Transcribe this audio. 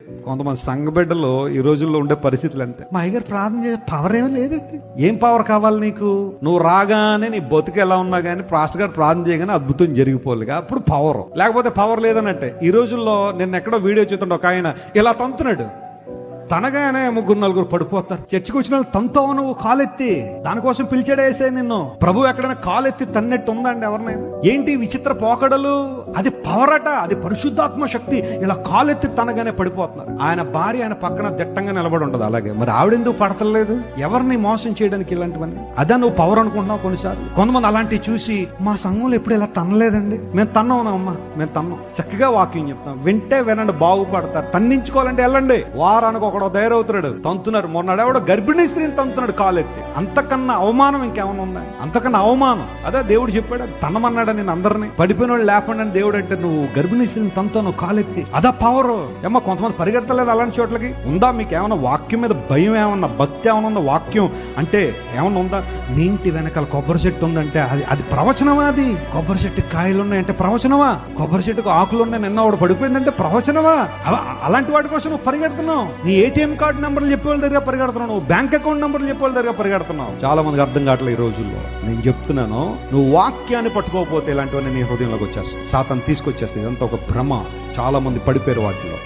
కొంతమంది సంఘ బిడ్డలు ఈ రోజుల్లో ఉండే పరిస్థితులు అంతే. మా అయ్యగారు ప్రార్థన చేసే పవర్ ఏమీ లేదండి. ఏం పవర్ కావాలి నీకు? నువ్వు రాగానే నీ బతుకు ఎలా ఉన్నా కానీ పాస్టర్ గారు ప్రార్థన చేయగానే అద్భుతం జరిగిపోలేగా అప్పుడు పవర్, లేకపోతే పవర్ లేదన్నట్టే. ఈ రోజుల్లో నిన్న ఎక్కడో వీడియో చూస్తుంటే ఒక ఆయన ఇలా తంతున్నాడు, తనగానే 3-4 పడిపోతారు. చర్చికి వచ్చిన వాళ్ళు తంతావు, నువ్వు కాలెత్తి దానికోసం పిలిచాడేసే నిన్ను. ప్రభు ఎక్కడైనా కాలెత్తి తన్నట్టు ఉందండి ఎవరినైనా? ఏంటి విచిత్ర పోకడలు? అది పవర్ అట, అది పరిశుద్ధాత్మ శక్తి. ఇలా కాలెత్తి తనగానే పడిపోతున్నారు. ఆయన భార్య ఆయన పక్కన దిట్టంగా నిలబడి ఉంటది. అలాగే మరి ఆవిడెందుకు పడతలేదు? ఎవరిని మోసం చేయడానికి ఇలాంటివన్నీ? అదా నువ్వు పవర్ అనుకుంటున్నావు కొన్నిసార్లు. కొంతమంది అలాంటివి చూసి మా సంఘంలో ఎప్పుడు ఇలా తన్నలేదండి, మేము తన్నామమ్మా, మేము తన్నాం. చక్కగా వాక్యం చెప్తాం, వింటే వినండి, బాగుపడతారు. తన్నించుకోవాలంటే వెళ్ళండి. వారానికి ఒకడో తయారవుతున్నాడు, తంతున్నారు. మొన్నడెవడో గర్భిణీ స్త్రీని తంతున్నాడు కాలెత్తి. అంతకన్నా అవమానం ఇంకేమైనా ఉందా? అంతకన్నా అవమానం. అదే దేవుడు చెప్పాడు, తనమన్నాడు నేను అందరినీ. పడిపోయిన వాళ్ళు లేకుండా దేవుడు అంటే నువ్వు గర్భిణీ స్త్రీని తంతాను కాలెత్తి. అదా పవర్. ఏమో కొంతమంది పరిగెడతలేదు అలాంటి చోట్లకి. ఉందా మీకు ఏమన్నా వాక్యం మీద భయం, ఏమన్నా భక్తి ఏమన్నా ఉందా? వాక్యం అంటే ఏమన్నా ఉందా? మీ ఇంటి వెనకాల కొబ్బరి చెట్టు ఉందంటే అది ప్రవచనమా? అది కొబ్బరి చెట్టు కాయలు ఉన్నాయంటే ప్రవచనమా? కొబ్బరి చెట్టుకు ఆకులు ఉన్నాయి, నిన్న ఒకటి పడిపోయిందంటే ప్రవచనమా? అలాంటి వాటి కోసం నువ్వు పరిగెడుతున్నావు. నీ ఏటీఎం కార్డు నెంబర్లు చెప్పేవాళ్ళ దగ్గర పరిగెడుతున్నావు, నువ్వు బ్యాంక్ అకౌంట్ నెంబర్లు చెప్పేవాళ్ళ దగ్గర పరిగెడుతున్నావు. చాలా మందికి అర్థం కావట్లేదు ఈ రోజుల్లో. నేను చెప్తున్నాను, నువ్వు వాక్యాన్ని పట్టుకోకపోతే ఇలాంటివన్నీ నీ హృదయంలోకి వచ్చేస్తాయి. సాతాను తీసుకొచ్చేస్తాయి. ఇదంతా ఒక భ్రమ. చాలా మంది పడిపోయారు వాటిలో.